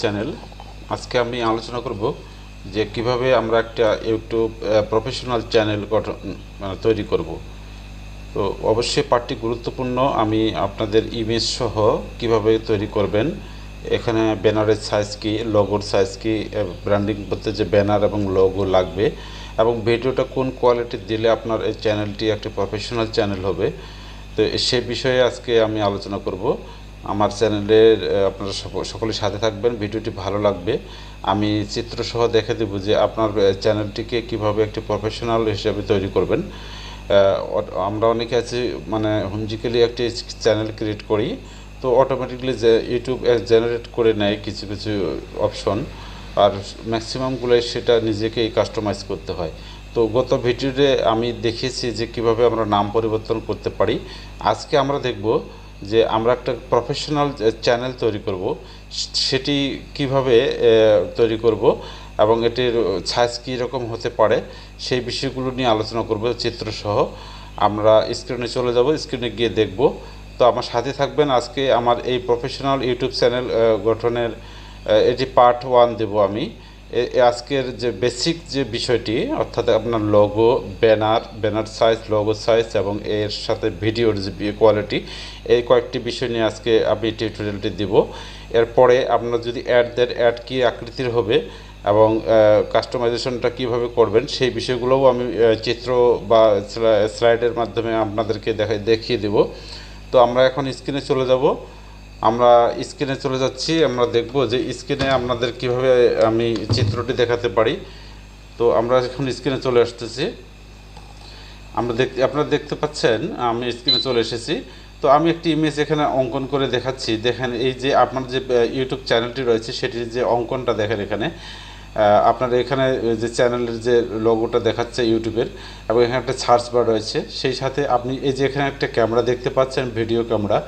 Channel আজকে আমি আলোচনা করব যে কিভাবে আমরা একটা ইউটিউব প্রফেশনাল চ্যানেল গঠন তৈরি করব। তো অবশ্যই পাঠটি গুরুত্বপূর্ণ। আমি আপনাদের ইমেজ সহ কিভাবে তৈরি করবেন, এখানে ব্যানারের সাইজ কি, লোগোর সাইজ কি, ব্র্যান্ডিং করতে যে ব্যানার এবং লোগো লাগবে, এবং ভিডিওটা কোন কোয়ালিটির দিলে আপনার এই চ্যানেলটি একটি প্রফেশনাল চ্যানেল হবে। তো সে বিষয়ে আজকে আমি আলোচনা করব। আমার চ্যানেলের আপনারা সকলের সাথে থাকবেন, ভিডিওটি ভালো লাগবে। আমি চিত্রসহ দেখে দেব যে আপনার চ্যানেলটিকে কিভাবে একটি প্রফেশনাল হিসেবে তৈরি করবেন। আমরা অনেকে আছি হুমজিক্যালি একটি চ্যানেল ক্রিয়েট করি, তো অটোমেটিকলি যে ইউটিউব জেনারেট করে নেয় কিছু কিছু অপশন, আর ম্যাক্সিমামগুলোই সেটা নিজেকেই কাস্টমাইজ করতে হয়। তো গত ভিডিওতে আমি দেখিয়েছি যে কিভাবে আমরা নাম পরিবর্তন করতে পারি। আজকে আমরা দেখব যে আমরা একটা প্রফেশনাল চ্যানেল তৈরি করব, সেটি কিভাবে তৈরি করব এবং এটির সাইজ কীরকম হতে পারে সেই বিষয়গুলো নিয়ে আলোচনা করব চিত্রসহ। আমরা স্ক্রিনে চলে যাব, স্ক্রিনে গিয়ে দেখব। তো আমার সাথে থাকবেন। আজকে আমার এই প্রফেশনাল ইউটিউব চ্যানেল গঠনের এটি পার্ট 1 দেব আমি। আজকের যে বেসিক যে বিষয়টি, অর্থাৎ আপনার logo, banner size, logo size এবং এর সাথে ভিডিওর যে কোয়ালিটি, এই কয়েকটি বিষয় নিয়ে আজকে আমি টিউটোরিয়ালটি দেব। এরপরে আপনারা যদি অ্যাড দেন, অ্যাড কী আকৃতির হবে এবং কাস্টমাইজেশনটা কীভাবে করবেন সেই বিষয়গুলোও আমি চিত্র বা স্লাইডের মাধ্যমে আপনাদেরকে দেখিয়ে দেব। তো আমরা এখন স্ক্রিনে চলে যাব। আমরা স্ক্রিনে চলে যাচ্ছি। আমরা দেখব যে স্ক্রিনে আপনাদের কিভাবে আমি চিত্রটি দেখাতে পারি। তো আমরা এখন স্ক্রিনে চলে আসতেছি। আপনারা দেখতে পাচ্ছেন আমি স্ক্রিনে চলে এসেছি। তো আমি একটি ইমেজ এখানে অঙ্কন করে দেখাচ্ছি। দেখেন এই যে আপনার যে ইউটিউব চ্যানেলটি রয়েছে সেটির যে অঙ্কনটা দেখেন এখানে, আপনার এখানে যে চ্যানেলের যে লোগোটা দেখাচ্ছে ইউটিউবের, এবং এখানে একটা সার্চ বার রয়েছে। সেই সাথে আপনি এই যে এখানে একটা ক্যামেরা দেখতে পাচ্ছেন, ভিডিও ক্যামেরা,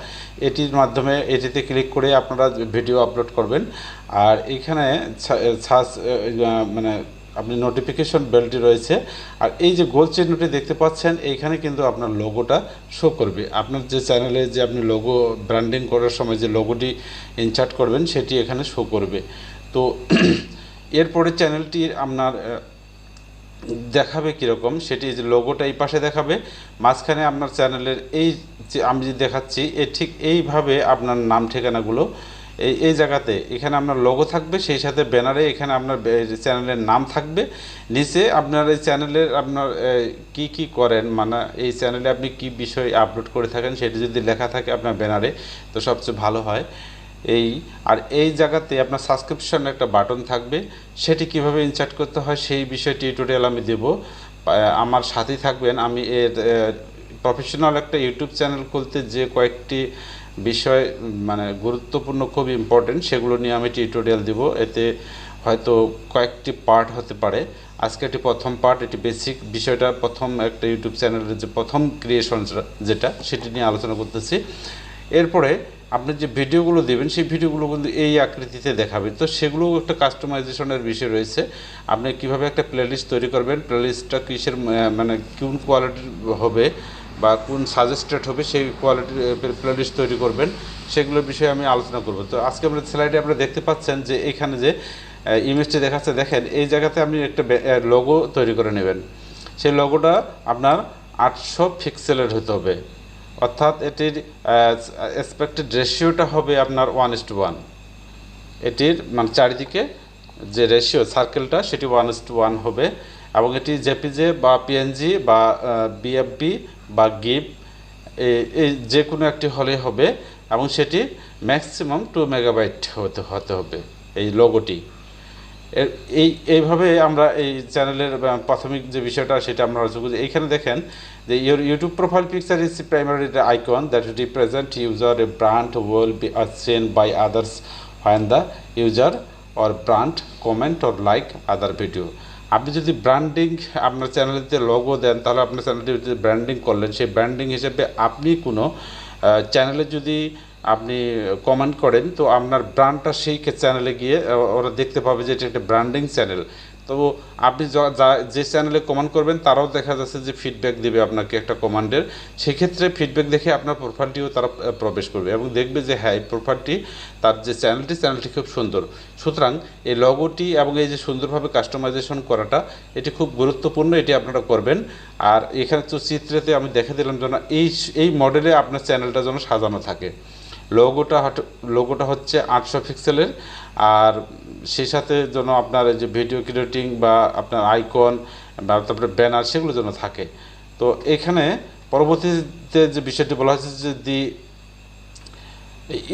এটির মাধ্যমে এটিতে ক্লিক করে আপনারা ভিডিও আপলোড করবেন। আর এখানে সার্চ আপনি নোটিফিকেশন বেলটি রয়েছে, আর এই যে গোল চিহ্নটি দেখতে পাচ্ছেন এইখানে কিন্তু আপনার লোগোটা শো করবে। আপনার যে চ্যানেলে যে আপনি লোগো ব্র্যান্ডিং করার সময় যে লোগোটি ইনসার্ট করবেন সেটি এখানে শো করবে। তো এরপরে চ্যানেলটির আপনার দেখাবে কীরকম, সেটি যে লোগোটা এই পাশে দেখাবে, মাঝখানে আপনার চ্যানেলের এই যে আমি যে দেখাচ্ছি ঠিক এইভাবে আপনার নাম ঠিকানাগুলো এই জায়গাতে এখানে আপনার লোগো থাকবে, সেই সাথে ব্যানারে এখানে আপনার চ্যানেলের নাম থাকবে। নিচে আপনার এই চ্যানেলের আপনার কি করেন, এই চ্যানেলে আপনি কি বিষয় আপলোড করে থাকেন সেটি যদি লেখা থাকে আপনার ব্যানারে, তো সবচেয়ে ভালো হয়। আর এই জায়গাতে আপনার সাবস্ক্রিপশন একটা বাটন থাকবে, সেটি কিভাবে ইনসার্ট করতে হয় সেই বিষয়ে টিউটোরিয়াল আমি দেব। আমার সাথেই থাকবেন। আমি এর প্রফেশনাল একটা ইউটিউব চ্যানেল খুলতে যে কয়েকটি বিষয় গুরুত্বপূর্ণ, খুব ইম্পর্টেন্ট, সেগুলো নিয়ে আমি টিউটোরিয়াল দেব। এতে হয়তো কয়েকটি পার্ট হতে পারে। আজকে একটি প্রথম পার্ট, এটি বেসিক বিষয়টা, প্রথম একটা ইউটিউব চ্যানেলের যে প্রথম ক্রিয়েশন যেটা, সেটি নিয়ে আলোচনা করতেছি। এরপরে আপনি যে ভিডিওগুলো দেবেন সেই ভিডিওগুলো কিন্তু এই আকৃতিতে দেখাবে, তো সেগুলোও একটা কাস্টমাইজেশনের বিষয় রয়েছে। আপনি কিভাবে একটা প্লেলিস্ট তৈরি করবেন, প্লেলিস্টটা কিসের কোন কোয়ালিটির হবে বা কোন সাজেস্টেড হবে সেই কোয়ালিটির প্লেলিস্ট তৈরি করবেন, সেগুলোর বিষয়ে আমি আলোচনা করব। তো আজকে আমরা স্লাইডে আপনারা দেখতে পাচ্ছেন যে এখানে যে ইমেজটি দেখাচ্ছে, দেখেন এই জায়গাতে আপনি একটা লোগো তৈরি করে নেবেন। সেই লোগোটা আপনার 800 পিক্সেলের হতে হবে, অর্থাৎ এটির এক্সপেক্টেড রেশিওটা হবে আপনার 1:1। এটির চারিদিকে যে রেশিও সার্কেলটা সেটি 1:1 হবে, এবং এটি জেপিজে বা পিএনজি বা বিএফবি বা গিফ এই যে কোনো একটি হলে হবে, এবং সেটি ম্যাক্সিমাম 2 মেগাবাইট হতে হবে এই লোগোটি। এইভাবে আমরা এই চ্যানেলের প্রাথমিক যে বিষয়টা সেটা আমরা আলোচনা করি। এইখানে দেখেন যে your YouTube profile picture is primarily the icon that represent user a brand will be seen by others when the user or brand comment or like other video. আপনি যদি ব্র্যান্ডিং আপনার চ্যানেলেতে লোগো দেন, তাহলে আপনার চ্যানেলটি যদি ব্র্যান্ডিং করলেন, সেই branding হিসেবে আপনি কোনো চ্যানেলে যদি আপনি কমেন্ট করেন, তো আপনার ব্র্যান্ডটা সেই চ্যানেলে গিয়ে ওরা দেখতে পাবে যে এটা একটা ব্র্যান্ডিং চ্যানেল। তো তো আপনি যে চ্যানেলে কমেন্ট করবেন তারাও দেখা যাচ্ছে যে ফিডব্যাক দেবে আপনাকে একটা কমান্ডের, সেক্ষেত্রে ফিডব্যাক দেখে আপনার প্রোফাইলটিও তারা প্রবেশ করবে এবং দেখবে যে হ্যাঁ এই প্রোফাইলটি তার যে চ্যানেলটি খুব সুন্দর। সুতরাং এই লগোটি এবং এই যে সুন্দরভাবে কাস্টমাইজেশন করাটা এটি খুব গুরুত্বপূর্ণ, এটি আপনারা করবেন। আর এখানে তো চিত্রেতে আমি দেখে দিলাম যেন এই মডেলে আপনার চ্যানেলটা যেন সাজানো থাকে। লোগোটা হচ্ছে 800 পিক্সেলের, আর সেই সাথে যেন আপনার যে ভিডিও ক্রিয়েটিং বা আপনার আইকন বা তারপরে ব্যানার সেগুলো যেন থাকে। তো এখানে পরবর্তীতে যে বিষয়টি বলা হয়েছে যে the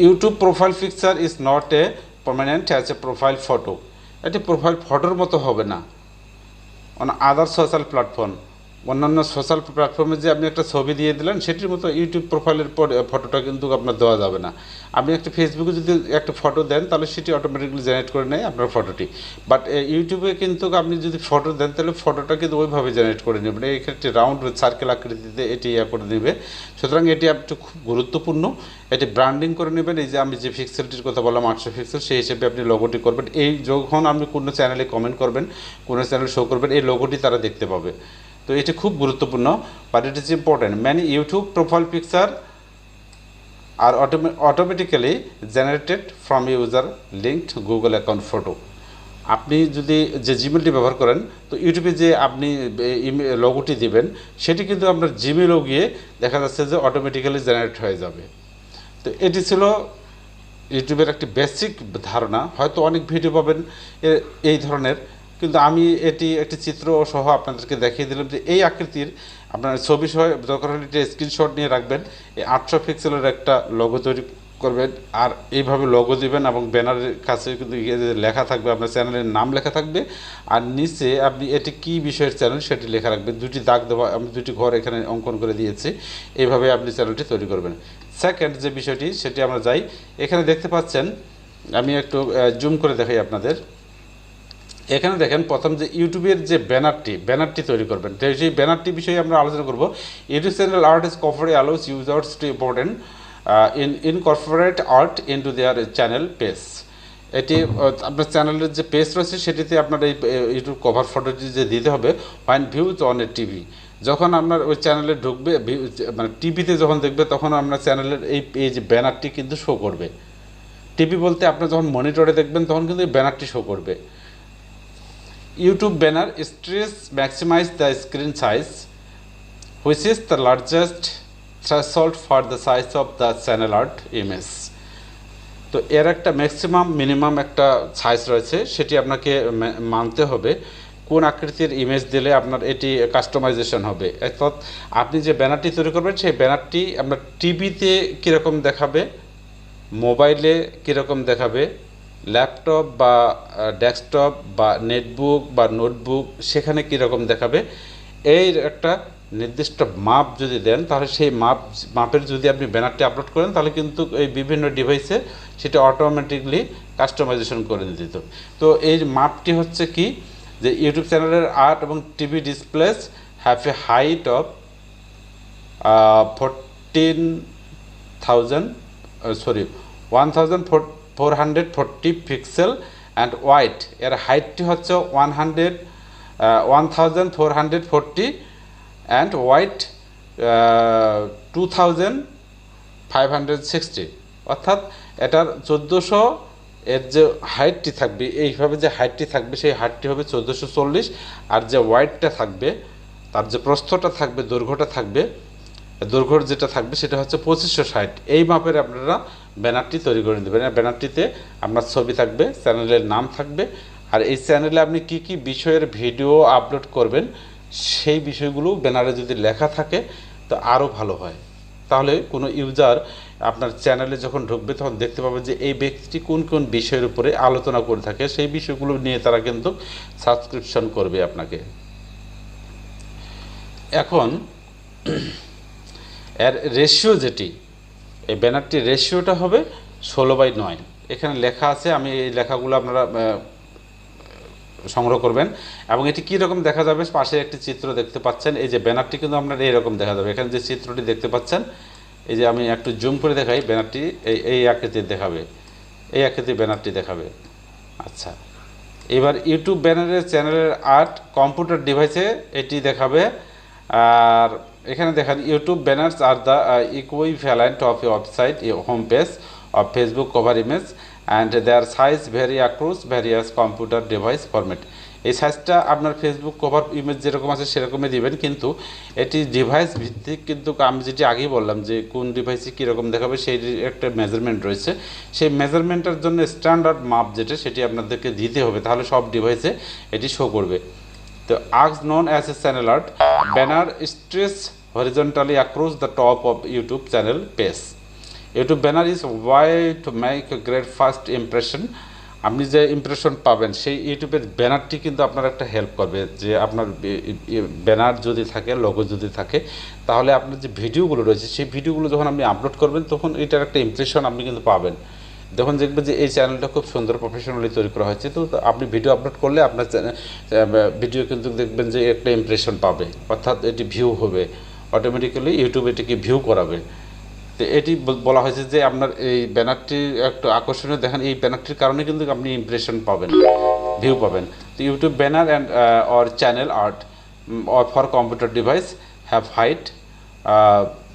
YouTube profile picture is not a permanent as a profile photo. এটি প্রোফাইল ফটোর মতো হবে না অন আদার সোশ্যাল প্ল্যাটফর্ম। অন্যান্য সোশ্যাল প্ল্যাটফর্মে যে আপনি একটা ছবি দিয়ে দিলেন সেটির মতো ইউটিউব প্রোফাইলের পর ফটোটা কিন্তু আপনার দেওয়া যাবে না। আপনি একটা ফেসবুকে যদি একটা ফটো দেন তাহলে সেটি অটোমেটিকলি জেনারেট করে নেয় আপনার ফটোটি, বাট ইউটিউবে কিন্তু আপনি যদি ফটো দেন তাহলে ফটোটা কিন্তু ওইভাবে জেনারেট করে নেবেন। এক্ষেত্রে রাউন্ড সার্কেল আকৃতিতে এটি করে নেবে। সুতরাং এটি আপনি খুব গুরুত্বপূর্ণ, এটি ব্র্যান্ডিং করে নেবেন। এই যে আমি যে পিক্সেলটির কথা বললাম 800 পিক্সেল, সেই হিসেবে আপনি লোগোটি করবেন। এই যখন আপনি কোনো চ্যানেলে কমেন্ট করবেন, কোনো চ্যানেলে শো করবেন, এই লোগোটি তারা দেখতে পাবে। তো এটি খুব গুরুত্বপূর্ণ, but it is important. Many YouTube profile picture are automatically generated from user linked Google account photo. আপনি যদি যে জিমেলটি ব্যবহার করেন, তো ইউটিউবে যে আপনি লোগোটি দিবেন সেটি কিন্তু আপনার জিমেলও গিয়ে দেখা যাচ্ছে যে অটোমেটিক্যালি জেনারেট হয়ে যাবে। তো এটি ছিল ইউটিউবের একটি বেসিক ধারণা। হয়তো অনেক ভিডিও পাবেন এই ধরনের, কিন্তু আমি এটি একটি চিত্র সহ আপনাদেরকে দেখিয়ে দিলাম যে এই আকৃতির আপনার ছবি সহ দরকার হলে এটা স্ক্রিনশট নিয়ে রাখবেন। এই 800 পিক্সেলের একটা লোগো তৈরি করবেন আর এইভাবে লোগো দিবেন এবং ব্যানারের কাছে কিন্তু লেখা থাকবে, আপনার চ্যানেলের নাম লেখা থাকবে, আর নিচে আপনি এটি কী বিষয়ের চ্যানেল সেটি লেখা রাখবেন। দুটি দাগ দেওয়া, আমি দুটি ঘর এখানে অঙ্কন করে দিয়েছি। এইভাবে আপনি চ্যানেলটি তৈরি করবেন। সেকেন্ড যে বিষয়টি সেটি আমরা যাই, এখানে দেখতে পাচ্ছেন, আমি একটু জুম করে দেখাই আপনাদের। এখানে দেখেন প্রথম যে ইউটিউবের যে ব্যানারটি তৈরি করবেন, সেই ব্যানারটি বিষয়ে আমরা আলোচনা করব। ইউটিউব চ্যানেল আর্ট ইজ কভারে allows users to important incorporate art into their channel page. এটি আপনার চ্যানেলের যে পেজ রয়েছে সেটিতে আপনার এই ইউটিউব কভার ফটোটি যে দিতে হবে when views on a TV. যখন আপনার ওই চ্যানেলে ঢুকবে, মানে টিভিতে যখন দেখবে তখন আপনার চ্যানেলের এই যে ব্যানারটি কিন্তু শো করবে। টিভি বলতে আপনার যখন মনিটরে দেখবেন তখন কিন্তু এই ব্যানারটি শো করবে। YouTube banner stress maximize the screen size, which is the largest threshold for the size of the channel art image. তো এর একটা ম্যাক্সিমাম মিনিমাম একটা সাইজ রয়েছে, সেটি আপনাকে মানতে হবে। কোন আকৃতির ইমেজ দিলে আপনার এটি কাস্টমাইজেশন হবে। অর্থাৎ আপনি যে ব্যানারটি তৈরি করবেন সেই ব্যানারটি আপনার টিভিতে কীরকম দেখাবে, মোবাইলে কীরকম দেখাবে, ল্যাপটপ বা ডেস্কটপ বা নেটবুক বা নোটবুক সেখানে কীরকম দেখাবে, এই একটা নির্দিষ্ট মাপ যদি দেন তাহলে সেই মাপের যদি আপনি ব্যানারটি আপলোড করেন তাহলে কিন্তু এই বিভিন্ন ডিভাইসে সেটা অটোমেটিকলি কাস্টমাইজেশন করে দিত। তো এই মাপটি হচ্ছে কি, যে ইউটিউব চ্যানেলের আর্ট এবং TV displace have a height of 1440 pixel and wide. এর হাইটটি হচ্ছে 1440 অ্যান্ড ওয়াইড 2560। অর্থাৎ এটার 1400 এর যে হাইটটি থাকবে, এইভাবে যে হাইটটি থাকবে সেই হাইটটি হবে 1440, আর যে ওয়াইডটা থাকবে তার যে প্রস্থটা থাকবে, দৈর্ঘ্যটা থাকবে, দৈর্ঘ্য যেটা থাকবে সেটা হচ্ছে 2560। এই মাপের আপনারা ব্যানারটি তৈরি করে দেবেন। ব্যানারটিতে আপনার ছবি থাকবে, চ্যানেলের নাম থাকবে, আর এই চ্যানেলে আপনি কি কি বিষয়ের ভিডিও আপলোড করবেন সেই বিষয়গুলো ব্যানারে যদি লেখা থাকে তো আরও ভালো হয়। তাহলে কোনো ইউজার আপনার চ্যানেলে যখন ঢুকবে তখন দেখতে পাবে যে এই ব্যক্তিটি কোন কোন বিষয়ের উপরে আলোচনা করে থাকে, সেই বিষয়গুলো নিয়ে তারা কিন্তু সাবস্ক্রিপশন করবে আপনাকে। এখন এর রেশিও যেটি, এই ব্যানারটির রেশিওটা হবে 16:9। এখানে লেখা আছে, আমি এই লেখাগুলো আপনারা সংগ্রহ করবেন। এবং এটি কীরকম দেখা যাবে, পাশে একটি চিত্র দেখতে পাচ্ছেন। এই যে ব্যানারটি কিন্তু আপনার এইরকম দেখা যাবে। এখানে যে চিত্রটি দেখতে পাচ্ছেন, এই যে আমি একটু জুম করে দেখাই, ব্যানারটি এই আকৃতির দেখাবে, এই আকৃতির ব্যানারটি দেখাবে। আচ্ছা, এবার ইউটিউব ব্যানারের চ্যানেলের আর্ট কম্পিউটার ডিভাইসে এটি দেখাবে। আর এখানে দেখেন YouTube banners are the equivalent of a website home page of Facebook cover image and their size vary across various computer device format. এই সাইজটা আপনার ফেসবুক কভার ইমেজ যেরকম আছে সেরকমই দিবেন, কিন্তু এটি ডিভাইস ভিত্তিক, কিন্তু আমি যেটি আগেই বললাম যে কোন ডিভাইসে কীরকম দেখাবে সেই একটা মেজারমেন্ট রয়েছে। সেই মেজারমেন্টের জন্য স্ট্যান্ডার্ড মাপ যেটা সেটি আপনাদেরকে দিতে হবে, তাহলে সব ডিভাইসে এটি শো করবে। তো arts known as a channel art banner stretches horizontally across the top of YouTube channel page. YouTube banner is way to make a great first impression. আপনি যে ইমপ্রেশন পাবেন সেই ইউটিউবের ব্যানারটি কিন্তু আপনার একটা হেল্প করবে, যে আপনার ব্যানার যদি থাকে, লোগো যদি থাকে, তাহলে আপনার যে ভিডিওগুলো রয়েছে সেই ভিডিওগুলো যখন আপনি আপলোড করবেন তখন এটার একটা ইমপ্রেশন আপনি কিন্তু পাবেন। যখন দেখবেন যে এই চ্যানেলটা খুব সুন্দর প্রফেশনালি তৈরি করা হয়েছে, তো আপনি ভিডিও আপলোড করলে আপনার ভিডিও কিন্তু দেখবেন যে একটা ইমপ্রেশন পাবে, অর্থাৎ এটি ভিউ হবে, অটোমেটিক্যালি ইউটিউব এটিকে ভিউ করাবে। তো এটি বলা হয়েছে যে আপনার এই ব্যানারটি একটু আকর্ষণীয়, দেখেন এই ব্যানারটির কারণে কিন্তু আপনি ইমপ্রেশন পাবেন, ভিউ পাবেন। তো YouTube banner and or channel art or for computer device have height.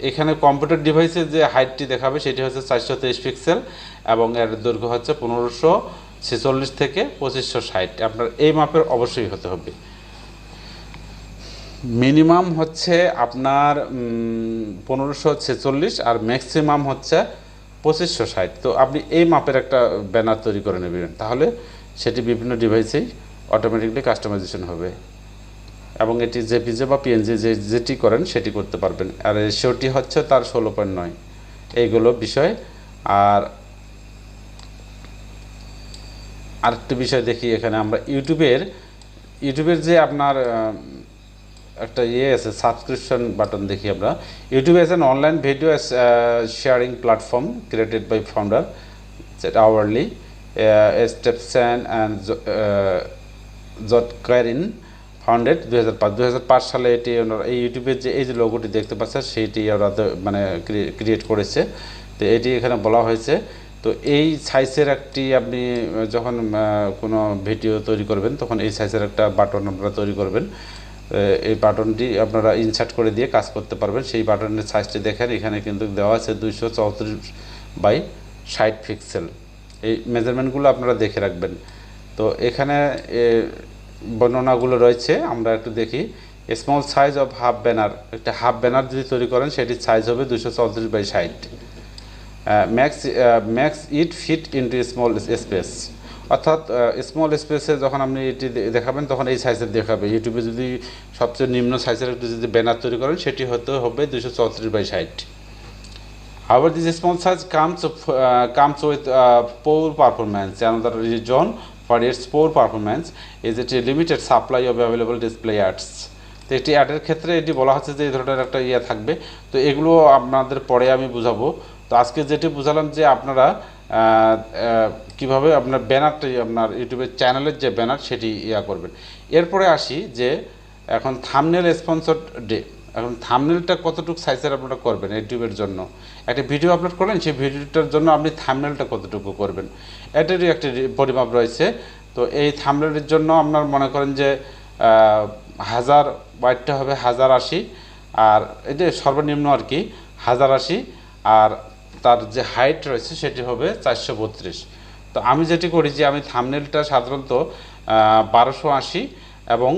এখানে কম্পিউটার ডিভাইসের যে হাইটটি দেখাবে সেটি হচ্ছে 423 পিক্সেল এবং এর দৈর্ঘ্য হচ্ছে 1546 থেকে 2560। আপনার এই মাপের অবশ্যই হতে হবে। মিনিমাম হচ্ছে আপনার 1546 আর ম্যাক্সিমাম হচ্ছে 2560। তো আপনি এই মাপের একটা ব্যানার তৈরি করে নেবেন, তাহলে সেটি বিভিন্ন ডিভাইসেই অটোমেটিকলি কাস্টমাইজেশন হবে এবং এটি জেপিজে বা পিএনজি যেটি করেন সেটি করতে পারবেন। আর রেশিওটি হচ্ছে তার 16.9। এইগুলো বিষয়। আর আরেকটি বিষয় দেখি, এখানে আমরা ইউটিউবের যে আপনার একটা আছে সাবস্ক্রিপশন বাটন দেখি আমরা। YouTube as an online video sharing platform created by founder Hurley স্টেপসন অ্যান্ড জটকারিন ফাউন্ডেড 2005 সালে। এটি ওনারা এই ইউটিউবের যে এই যে লোগোটি দেখতে পাচ্ছেন সেইটি ওরা মানে ক্রিয়েট করেছে। তো এটি এখানে বলা হয়েছে। তো এই সাইজের একটি আপনি যখন কোনো ভিডিও তৈরি করবেন তখন এই সাইজের একটা বাটন আপনারা তৈরি করবেন। এই বাটনটি আপনারা ইনসার্ট করে দিয়ে কাজ করতে পারবেন। সেই বাটনের সাইজটি দেখেন, এখানে কিন্তু দেওয়া আছে 234/60 পিক্সেল। এই মেজারমেন্টগুলো আপনারা দেখে রাখবেন। তো এখানে বর্ণনাগুলো রয়েছে, আমরা একটু দেখি। Small size of half banner, একটা হাফ ব্যানার যদি তৈরি করেন সেটির সাইজ হবে 234/60। ম্যাক্স ইট ফিট ইনটু স্মল স্পেস, অর্থাৎ স্মল স্পেসে যখন আপনি এটি দেখাবেন তখন এই সাইজের দেখাবে। ইউটিউবে যদি সবচেয়ে নিম্ন সাইজের একটু যদি ব্যানার তৈরি করেন সেটি হতে হবে 234/60। However, this small size comes with poor performance. Another reason for its poor performance is that a limited supply of available display ads. তো একটি অ্যাডের ক্ষেত্রে এটি বলা হচ্ছে যে এই ধরনের একটা থাকবে। তো এগুলো আপনাদের পরে আমি বুঝাবো। তো আজকে যেটি বুঝালাম যে আপনারা কিভাবে আপনার ব্যানারটি, আপনার ইউটিউবের চ্যানেলের যে ব্যানার সেটি করবেন। এরপরে আসি যে এখন থাম্বনেল স্পন্সরড ডে। এখন থাম্বনেলটা কতটুকু সাইজের আপনারা করবেন ইউটিউবের জন্য। একটা ভিডিও আপলোড করলেন, সেই ভিডিওটার জন্য আপনি থাম্বনেলটা কতটুকু করবেন, এটারই একটি পরিমাপ রয়েছে। তো এই থাম্বনেলের জন্য আপনার মনে করেন যে 1000 ওয়াইডটা হবে 1080, আর এটা সর্বনিম্ন আর কি 1080, আর তার যে হাইট রয়েছে সেটি হবে 432। তো আমি যেটি করি যে আমি থাম্বনেলটা সাধারণত 1280 এবং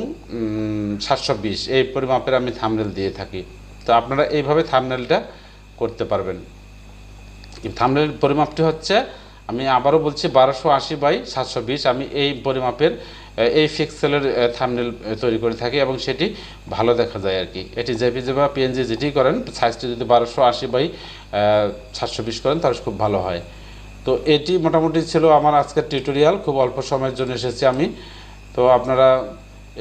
720 এই পরিমাপের আমি থাম্বনেল দিয়ে থাকি। তো আপনারা এইভাবে থাম্বনেলটা করতে পারবেন। থাম্বনেল পরিমাপটি হচ্ছে, আমি আবারও বলছি, 1280/720। আমি এই পরিমাপের এই পিক্সেলের থাম্বনেল তৈরি করে থাকি এবং সেটি ভালো দেখা যায় আর কি। এটি জেপিজি বা পিএনজি যেটি করেন, সাইজটি যদি 1280/720 করেন তাহলে খুব ভালো হয়। তো এটি মোটামুটি ছিল আমার আজকের টিউটোরিয়াল। খুব অল্প সময়ের জন্য এসেছি আমি। তো আপনারা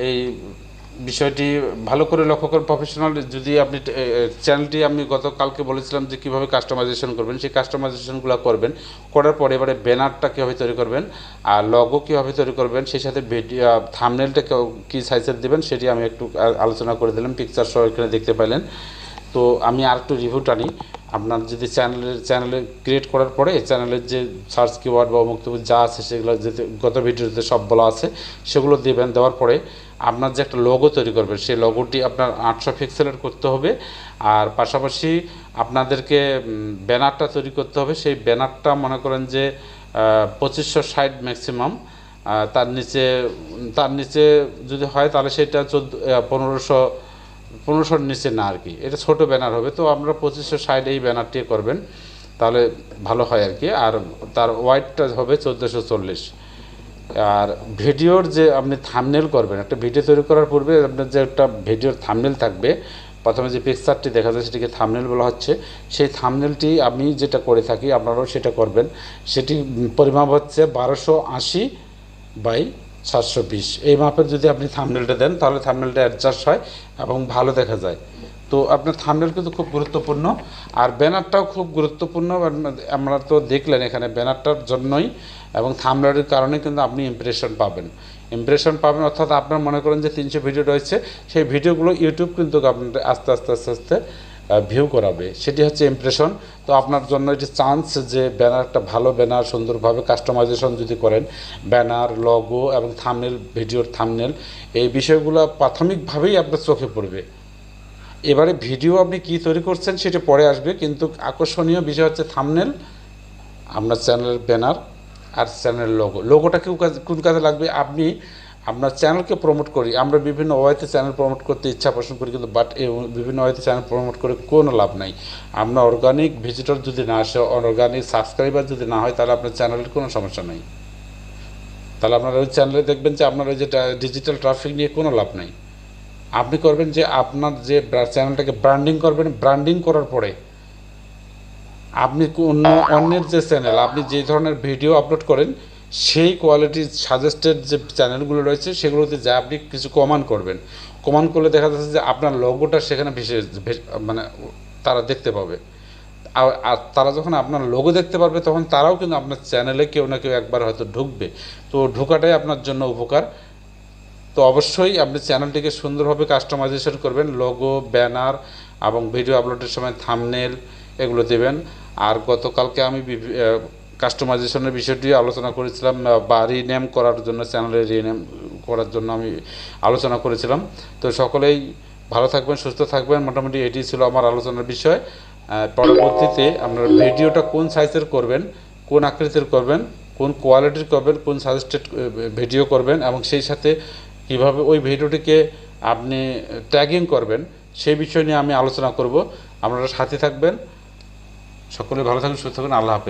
এই বিষয়টি ভালো করে লক্ষ্য করে প্রফেশনাল, যদি আপনি চ্যানেলটি, আমি গতকালকে বলেছিলাম যে কীভাবে কাস্টমাইজেশন করবেন, সেই কাস্টমাইজেশনগুলো করবেন। করার পরে এবারে ব্যানারটা কীভাবে তৈরি করবেন আর লগো কীভাবে তৈরি করবেন, সেই সাথে ভিডিও থাম্বনেলটা কী সাইজের দেবেন সেটি আমি একটু আলোচনা করে দিলাম, পিকচার সহ এখানে দেখতে পাইলেন। তো আমি আর একটু রিভিউ টানি। আপনার যদি চ্যানেলে ক্রিয়েট করার পরে চ্যানেলের যে সার্চ কিওয়ার্ড বা অমুক যা আছে সেগুলো যদি গত ভিডিওতে সব বলা আছে সেগুলো দেবেন। দেওয়ার পরে আপনার যে একটা লোগো তৈরি করবেন সেই লোগোটি আপনার 800 পিক্সেলের করতে হবে। আর পাশাপাশি আপনাদেরকে ব্যানারটা তৈরি করতে হবে। সেই ব্যানারটা মনে করেন যে 2560 ম্যাক্সিমাম, তার নিচে যদি হয় তাহলে সেটা 1500 নিচে না আর কি, এটা ছোট ব্যানার হবে। তো আপনারা 2560 এই ব্যানারটি করবেন তাহলে ভালো হয় আর কি। আর তার ওয়াইডটা হবে 1440। আর ভিডিওর যে আপনি থাম্বনেল করবেন, একটা ভিডিও তৈরি করার পূর্বে আপনার যে একটা ভিডিওর থাম্বনেল থাকবে, প্রথমে যে পিকচারটি দেখা যায় সেটিকে থাম্বনেল বলা হচ্ছে। সেই থাম্বনেলটি আমি যেটা করে থাকি আপনারাও সেটা করবেন। সেটি পরিমাপ হচ্ছে 1280/720। এই মাপের যদি আপনি থাম্বনেলটা দেন তাহলে থাম্বনেলটা অ্যাডজাস্ট হয় এবং ভালো দেখা যায়। তো আপনার থাম্বনেল কিন্তু খুব গুরুত্বপূর্ণ, আর ব্যানারটাও খুব গুরুত্বপূর্ণ। আমরা তো দেখলেন এখানে ব্যানারটার জন্যই এবং থাম্বনেলের কারণে কিন্তু আপনি ইমপ্রেশন পাবেন। অর্থাৎ আপনার মনে করেন যে 300 ভিডিও রয়েছে, সেই ভিডিওগুলো ইউটিউব কিন্তু আপনার আস্তে আস্তে ভিউ করাবে, সেটি হচ্ছে ইমপ্রেশন। তো আপনার জন্য এটি চান্স যে একটা ভালো ব্যানার সুন্দরভাবে কাস্টমাইজেশন যদি করেন, ব্যানার, লগো এবং থাম্বনেল, ভিডিওর থাম্বনেল, এই বিষয়গুলো প্রাথমিকভাবেই আপনার চোখে পড়বে। এবারে ভিডিও আপনি কি তৈরি করছেন সেটা পরে আসবে, কিন্তু আকর্ষণীয় বিষয় হচ্ছে থাম্বনেল, আপনার চ্যানেলের ব্যানার আর চ্যানেলের লোগোটা কোন কাজে লাগবে। আপনি আপনার চ্যানেলকে প্রমোট করি, আমরা বিভিন্ন ওয়েতে চ্যানেল প্রমোট করতে ইচ্ছা পোষণ করি, কিন্তু এই বিভিন্ন ওয়েতে চ্যানেল প্রমোট করে কোনো লাভ নাই। আপনার অর্গানিক ভিজিটর যদি না আসে, অর্গানিক সাবস্ক্রাইবার যদি না হয়, তাহলে আপনার চ্যানেলের কোনো সমস্যা নেই। তাহলে আপনার ওই চ্যানেলে দেখবেন যে আপনার ওই যে ডিজিটাল ট্রাফিক নিয়ে কোনো লাভ নেই। আপনি করবেন যে আপনার যে চ্যানেলটাকে ব্র্যান্ডিং করবেন, ব্র্যান্ডিং করার পরে আপনি অন্যের যে চ্যানেল, আপনি যে ধরনের ভিডিও আপলোড করেন সেই কোয়ালিটির সাজেস্টেড যে চ্যানেলগুলো রয়েছে সেগুলোতে যা আপনি কিছু কমান্ড করলে দেখা যাচ্ছে যে আপনার লোগোটা সেখানে মানে তারা দেখতে পাবে। আর তারা যখন আপনার লোগো দেখতে পারবে তখন তারাও কিন্তু আপনার চ্যানেলে কেউ না কেউ একবার হয়তো ঢুকবে। তো ঢোকাটাই আপনার জন্য উপকার। তো অবশ্যই আপনি চ্যানেলটিকে সুন্দরভাবে কাস্টমাইজেশন করবেন, লোগো, ব্যানার এবং ভিডিও আপলোডের সময় থাম্বনেল এগুলো দেবেন। আর গতকালকে আমি কাস্টমাইজেশনের বিষয়টি আলোচনা করেছিলাম, বা রিনেম করার জন্য, চ্যানেলে রিনেম করার জন্য আমি আলোচনা করেছিলাম। তো সকলেই ভালো থাকবেন, সুস্থ থাকবেন। মোটামুটি এটি ছিল আমার আলোচনার বিষয়। পরবর্তীতে আপনার ভিডিওটা কোন সাইজের করবেন, কোন আকৃতির করবেন, কোন কোয়ালিটির করবেন, কোন সাজেস্টেড ভিডিও করবেন এবং সেই সাথে কীভাবে ওই ভিডিওটিকে আপনি ট্যাগিং করবেন সেই বিষয় নিয়ে আমি আলোচনা করব। আপনারা সাথে থাকবেন। সকলে ভালো থাকবেন, সুস্থ থাকবেন। আল্লাহ হাফেজ।